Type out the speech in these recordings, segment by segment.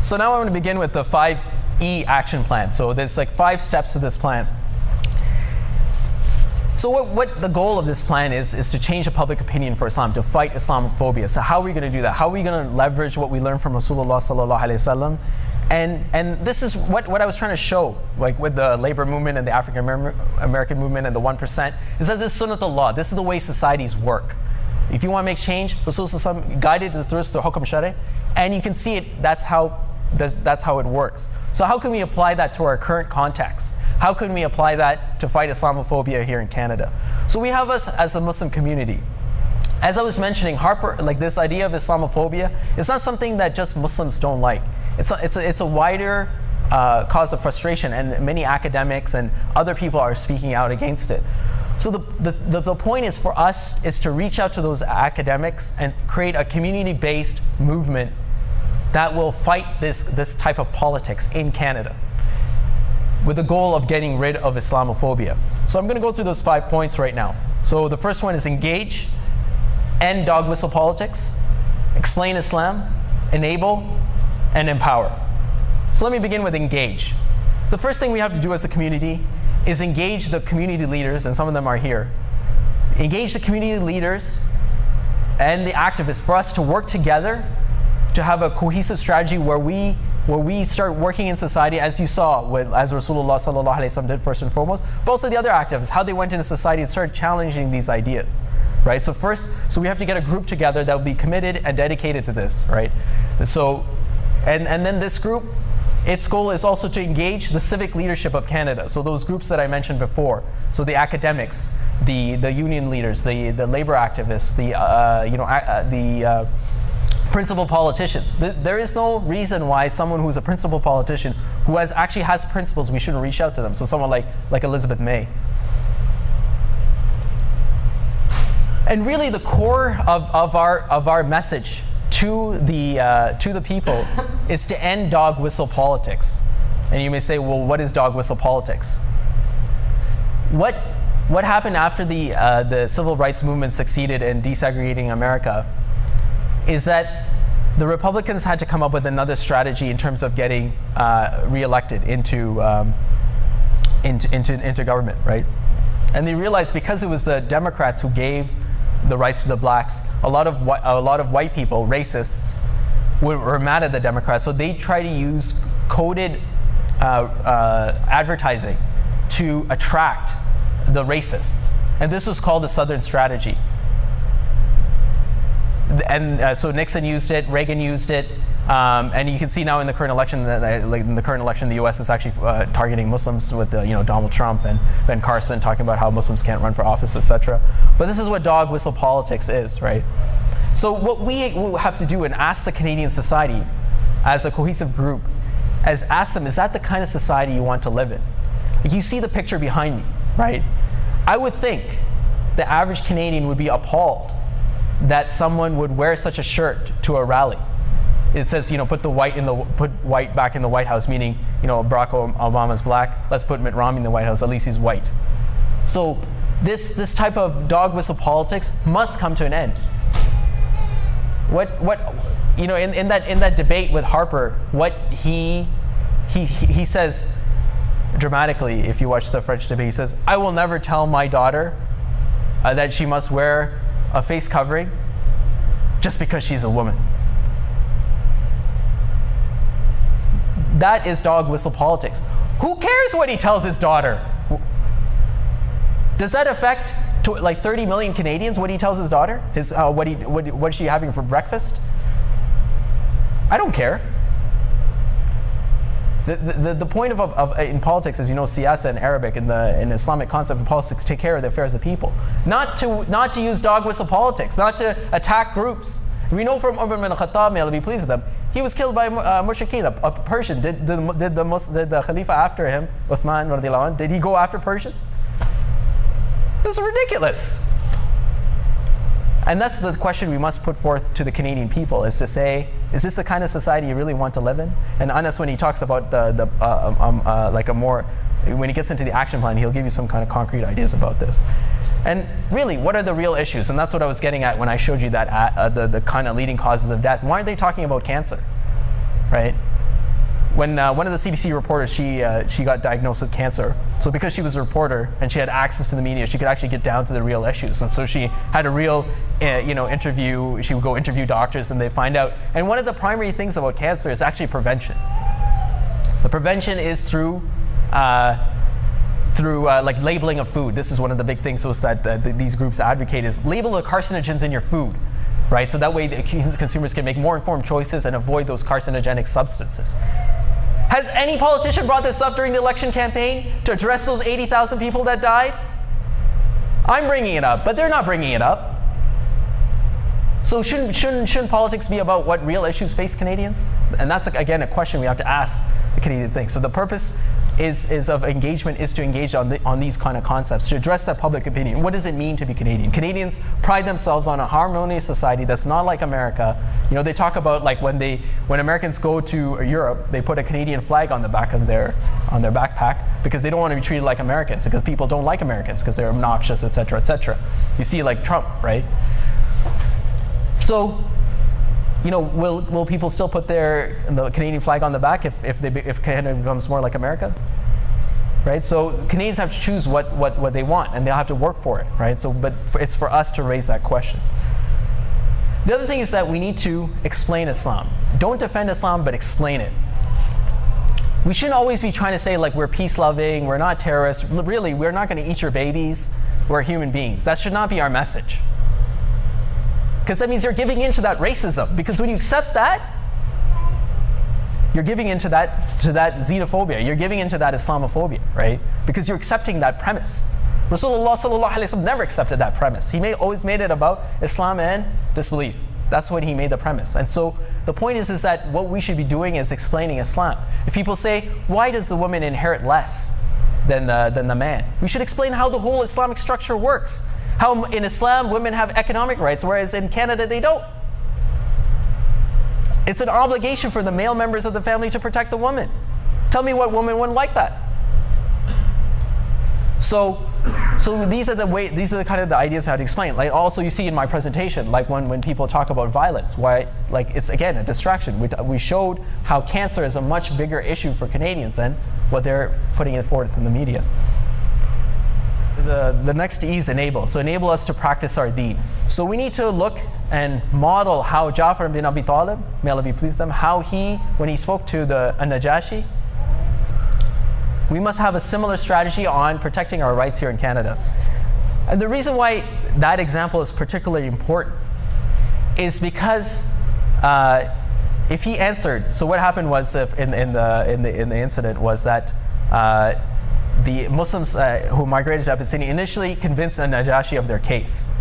So now I'm going to begin with the 5E action plan. So there's like 5 steps to this plan. So what the goal of this plan is to change the public opinion for Islam, to fight Islamophobia. So how are we going to do that? How are we going to leverage what we learned from Rasulullah sallallahu alaihi wasallam? And this is what I was trying to show, like with the labor movement and the African American movement and the 1%, is that this is sunnatullah. This is the way societies work. If you want to make change, Rasulullah guided the through hukm shari, and you can see it. That's how it works. So how can we apply that to our current context? How can we apply that to fight Islamophobia here in Canada? So we have us as a Muslim community. As I was mentioning, Harper, like this idea of Islamophobia, it's not something that just Muslims don't like. It's a wider cause of frustration, and many academics and other people are speaking out against it. So the point is for us is to reach out to those academics and create a community-based movement that will fight this type of politics in Canada, with the goal of getting rid of Islamophobia. So I'm going to go through those 5 points right now. So the first one is engage, end dog whistle politics, explain Islam, enable, and empower. So let me begin with engage. The first thing we have to do as a community is engage the community leaders, and some of them are here. Engage the community leaders and the activists for us to work together to have a cohesive strategy where we start working in society, as you saw, as Rasulullah sallallahu alaihi wasallam did first and foremost, but also the other activists, how they went into society and started challenging these ideas, right? So we have to get a group together that will be committed and dedicated to this, right? So, and then this group, its goal is also to engage the civic leadership of Canada. So those groups that I mentioned before, so the academics, the union leaders, the labor activists, the principal politicians. There is no reason why someone who's a principal politician who actually has principles, we shouldn't reach out to them. So someone like Elizabeth May. And really the core of our message to the people is to end dog whistle politics. And you may say, well, what is dog whistle politics? What happened after the civil rights movement succeeded in desegregating America is that the Republicans had to come up with another strategy in terms of getting reelected into government, right? And they realized because it was the Democrats who gave the rights to the blacks, a lot of white people, racists, were mad at the Democrats, so they tried to use coded advertising to attract the racists, and this was called the Southern Strategy. And so Nixon used it, Reagan used it, and you can see now in the current election, the U.S. is actually targeting Muslims with Donald Trump and Ben Carson talking about how Muslims can't run for office, etc. But this is what dog whistle politics is, right? So what we have to do and ask the Canadian society as a cohesive group, ask them, is that the kind of society you want to live in? Like you see the picture behind me, right? I would think the average Canadian would be appalled that someone would wear such a shirt to a rally. It says, put white back in the White House, meaning, Barack Obama's black. Let's put Mitt Romney in the White House. At least he's white. So this type of dog whistle politics must come to an end. In that debate with Harper, what he says dramatically, if you watch the French debate, he says, "I will never tell my daughter that she must wear a face covering just because she's a woman." That is dog whistle politics. Who cares what he tells his daughter? Does that affect 30 million Canadians what he tells his daughter? What is she having for breakfast? I don't care. The point of in politics is, siyasa in Arabic, in the Islamic concept of politics, take care of the affairs of people. Not to use dog whistle politics, not to attack groups. We know from Umar bin Khattab, may Allah be pleased with them, he was killed by mushrikeen, a Persian. Did the Khalifa after him, Uthman radiallahu anhu, did he go after Persians? This is ridiculous. And that's the question we must put forth to the Canadian people, is to say, is this the kind of society you really want to live in? And Anas, when he talks about when he gets into the action plan, he'll give you some kind of concrete ideas about this. And really, what are the real issues? And that's what I was getting at when I showed you that the kind of leading causes of death. Why aren't they talking about cancer, right? when one of the CBC reporters, she got diagnosed with cancer. So because she was a reporter and she had access to the media, she could actually get down to the real issues. And so she had a real, interview. She would go interview doctors, and they find out. And one of the primary things about cancer is actually prevention. The prevention is through like labeling of food. This is one of the big things that these groups advocate, is label the carcinogens in your food, right? So that way the consumers can make more informed choices and avoid those carcinogenic substances. Has any politician brought this up during the election campaign to address those 80,000 people that died? I'm bringing it up, but they're not bringing it up. So shouldn't politics be about what real issues face Canadians? And that's, again, a question we have to ask the Canadian thing. So the purpose of engagement is to engage on these kind of concepts, to address that public opinion. What does it mean to be Canadian? Canadians pride themselves on a harmonious society that's not like America. They talk about like when Americans go to Europe, they put a Canadian flag on the back of their backpack because they don't want to be treated like Americans, because people don't like Americans because they're obnoxious, etc., etc. You see, like Trump, right? So, will people still put the Canadian flag on the back if Canada becomes more like America? Right? So Canadians have to choose what they want, and they'll have to work for it, right? So, but it's for us to raise that question. The other thing is that we need to explain Islam. Don't defend Islam, but explain it. We shouldn't always be trying to say like we're peace-loving, we're not terrorists. Really, we're not going to eat your babies. We're human beings. That should not be our message. Because that means you're giving into that racism. Because when you accept that, you're giving into that xenophobia. You're giving into that Islamophobia, right? Because you're accepting that premise. Rasulullah sallallahu alaihi wasallam never accepted that premise. He always made it about Islam and disbelief. That's when he made the premise. And so the point is that what we should be doing is explaining Islam. If people say, why does the woman inherit less than the man? We should explain how the whole Islamic structure works. How in Islam women have economic rights, whereas in Canada they don't. It's an obligation for the male members of the family to protect the woman. Tell me what woman wouldn't like that. So these are the kind of the ideas how to explain. Like also you see in my presentation, like when people talk about violence, why like it's again a distraction. We showed how cancer is a much bigger issue for Canadians than what they're putting it forward in the media. The next E is enable. So enable us to practice our deen. So we need to look and model how Ja'far bin Abi Talib, may Allah be pleased with him, how when he spoke to the Najashi, we must have a similar strategy on protecting our rights here in Canada. And the reason why that example is particularly important is because if he answered, so what happened was in the incident was that the Muslims who migrated to Abyssinia initially convinced the Najashi of their case.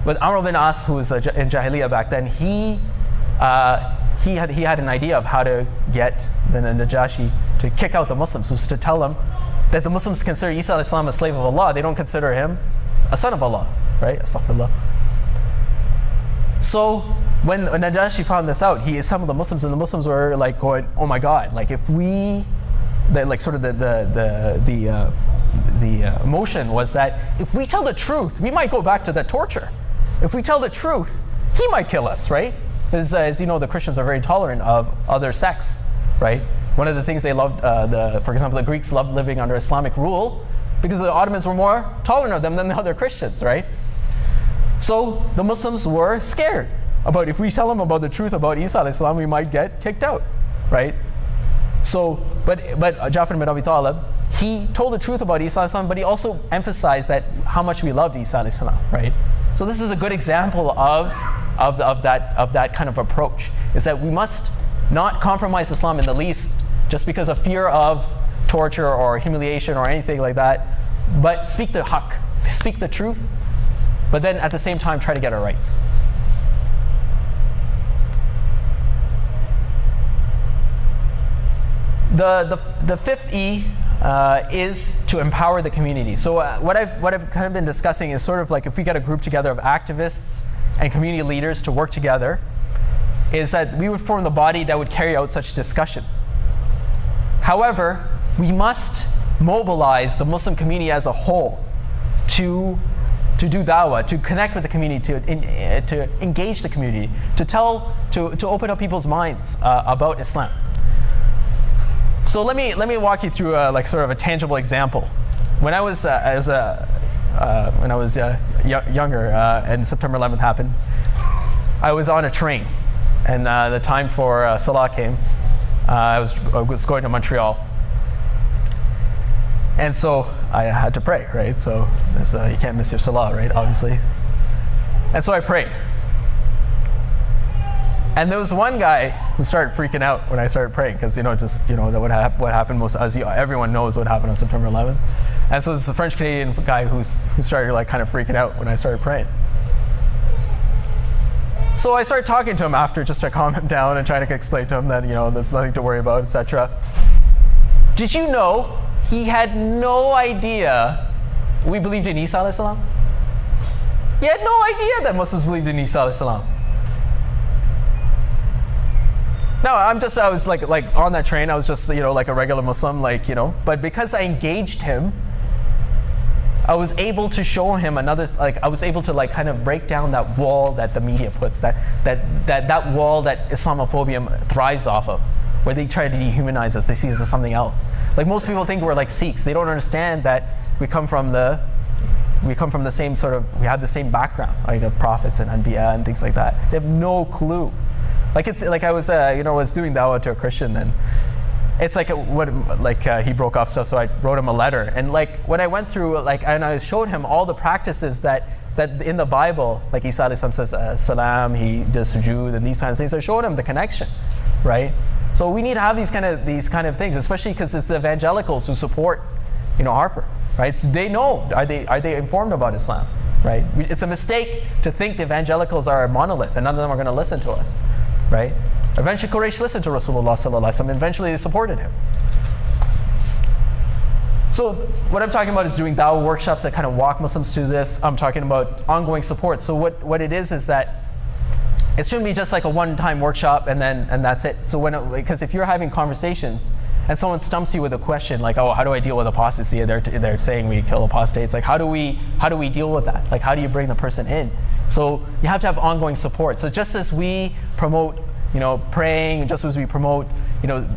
But Amr bin As, who was in Jahiliyyah back then, he had an idea of how to get the Najashi to kick out the Muslims, was to tell them that the Muslims consider Isa alayhi salam a slave of Allah. They don't consider him a son of Allah, right? Astaghfirullah. So when Najashi found this out, some of the Muslims were like going, oh my God, like if we, like sort of the emotion was that if we tell the truth, we might go back to the torture. If we tell the truth, he might kill us, right? As you know, the Christians are very tolerant of other sects, right? One of the things they loved, for example, the Greeks loved living under Islamic rule because the Ottomans were more tolerant of them than the other Christians, right? So the Muslims were scared about if we tell them about the truth about Isa alayhi salam, we might get kicked out, right? So, but Ja'far bin Abi Talib, he told the truth about Isa alayhi salam, but he also emphasized that how much we loved Isa alayhi salam, right? So this is a good example of that kind of approach, is that we must not compromise Islam in the least just because of fear of torture or humiliation or anything like that, but speak the haqq, speak the truth, but then at the same time try to get our rights. The fifth E is to empower the community. So what I've kind of been discussing is sort of like if we get a group together of activists and community leaders to work together, is that we would form the body that would carry out such discussions. However, we must mobilize the Muslim community as a whole to do dawah, to connect with the community, to engage the community, to open up people's minds about Islam. So let me walk you through like sort of a tangible example. When I was younger and September 11th happened, I was on a train, and the time for Salah came. I was going to Montreal, and so I had to pray, right? So you can't miss your Salah, right? Obviously. And so I prayed. And there was one guy who started freaking out when I started praying, because what happened everyone knows what happened on September 11th. And so this is a French Canadian guy who started like kind of freaking out when I started praying. So I started talking to him after, just to calm him down and trying to explain to him that there's nothing to worry about, etc. Did you know he had no idea we believed in Isa alayhi salam? He had no idea that Muslims believed in Isa alayhi salam. No, I was like on that train, I was just, like a regular Muslim, but because I engaged him, I was able to show him I was able to kind of break down that wall that the media puts, that wall that Islamophobia thrives off of, where they try to dehumanize us, they see us as something else. Like most people think we're like Sikhs. They don't understand that we come from the same we have the same background, like the prophets and Anbiya and things like that. They have no clue. Like it's like I was doing dawah to a Christian, and it's like he broke off stuff, so I wrote him a letter, and when I went through and I showed him all the practices that in the Bible, like Isa alayhi salam says salam, he does sujood and these kind of things. I showed him the connection, right? So we need to have these kind of things, especially because it's the evangelicals who support Harper, right? So they know, are they informed about Islam, right? It's a mistake to think the evangelicals are a monolith and none of them are going to listen to us. Right? Eventually Quraysh listened to Rasulullah sallallahu alaihi wasallam. Eventually they supported him. So what I'm talking about is doing dawah workshops that kind of walk Muslims to this. I'm talking about ongoing support. So what it is that it shouldn't be just like a one-time workshop and that's it. So because if you're having conversations and someone stumps you with a question like, oh, how do I deal with apostasy? They're saying we kill apostates. Like how do we deal with that? Like how do you bring the person in? So you have to have ongoing support. So just as we promote, praying, just as we promote,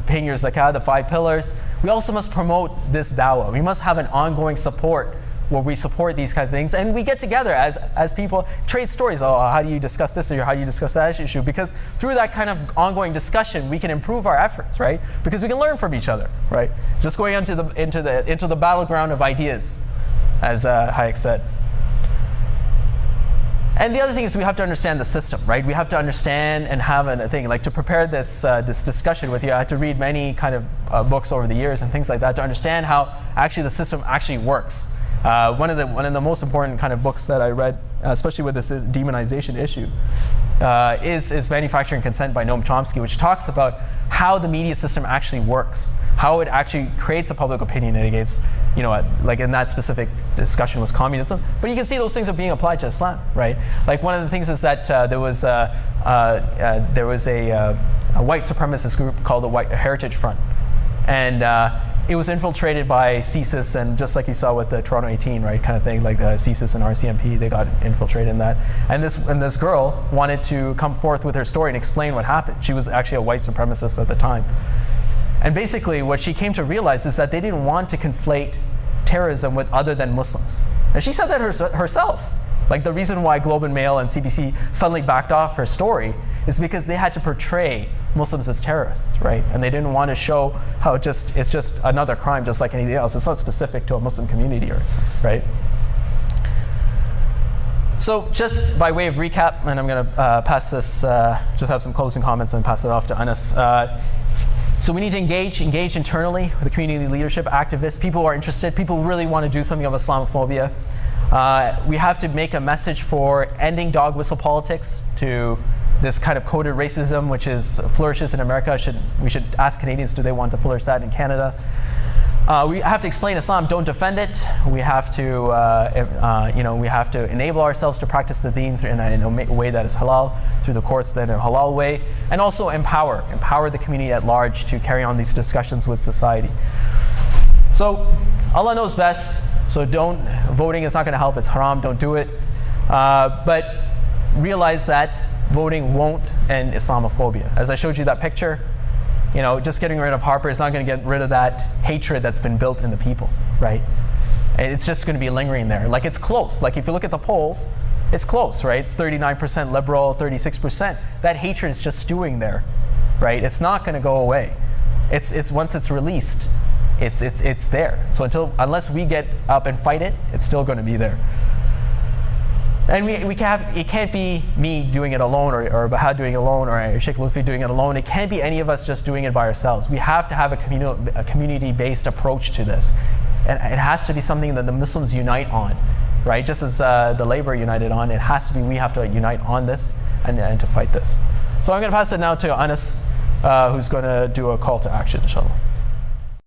paying your zakah, the 5 pillars, we also must promote this dawah. We must have an ongoing support where we support these kind of things, and we get together as people, trade stories. Oh, how do you discuss this, or how do you discuss that issue? Because through that kind of ongoing discussion, we can improve our efforts, right? Because we can learn from each other, right? Just going into the battleground of ideas, as Hayek said. And the other thing is we have to understand the system, right? We have to understand and have a thing. Like to prepare this discussion with you, I had to read many kind of books over the years and things like that to understand how actually the system actually works. One of the most important kind of books that I read, especially with this demonization issue, is Manufacturing Consent by Noam Chomsky, which talks about how the media system actually works, how it actually creates a public opinion against, like in that specific discussion was communism. But you can see those things are being applied to Islam, right? Like one of the things is that there was a white supremacist group called the White Heritage Front, and it was infiltrated by CSIS, and just like you saw with the Toronto 18, right, kind of thing, like the CSIS and RCMP, they got infiltrated in that. And this girl wanted to come forth with her story and explain what happened. She was actually a white supremacist at the time. And basically what she came to realize is that they didn't want to conflate terrorism with other than Muslims. And she said that herself. Like the reason why Globe and Mail and CBC suddenly backed off her story is because they had to portray Muslims as terrorists, right? And they didn't want to show how it's just another crime just like anything else. It's not specific to a Muslim community, right? So just by way of recap, and I'm going to pass this, just have some closing comments and pass it off to Anas. So we need to engage internally with the community leadership, activists, people who are interested, people who really want to do something of Islamophobia. We have to make a message for ending dog whistle politics to this kind of coded racism which flourishes in America. We should ask Canadians, do they want to flourish that in Canada? We have to explain Islam, don't defend it. We have to enable ourselves to practice the deen in a way that is halal, through the courts, then in a halal way, and also empower the community at large to carry on these discussions with society. So Allah knows best, so voting is not going to help, it's haram, don't do it. But realize that voting won't end Islamophobia. As I showed you that picture, You know, just getting rid of Harper is not going to get rid of that hatred that's been built in the people, right? And it's just going to be lingering there. Like, it's close. Like, if you look at the polls, it's close, right? It's 39% liberal, 36%. That hatred is just stewing there, right? It's not going to go away. It's once it's released, it's there. So unless we get up and fight it, it's still going to be there. And it can't be me doing it alone, or Bahad doing it alone, or Sheikh Lutfi doing it alone. It can't be any of us just doing it by ourselves. We have to have a community-based approach to this. And it has to be something that the Muslims unite on, right? Just as the Labour united on, it has to be, we have to unite on this and to fight this. So I'm going to pass it now to Anas, who's going to do a call to action, inshallah.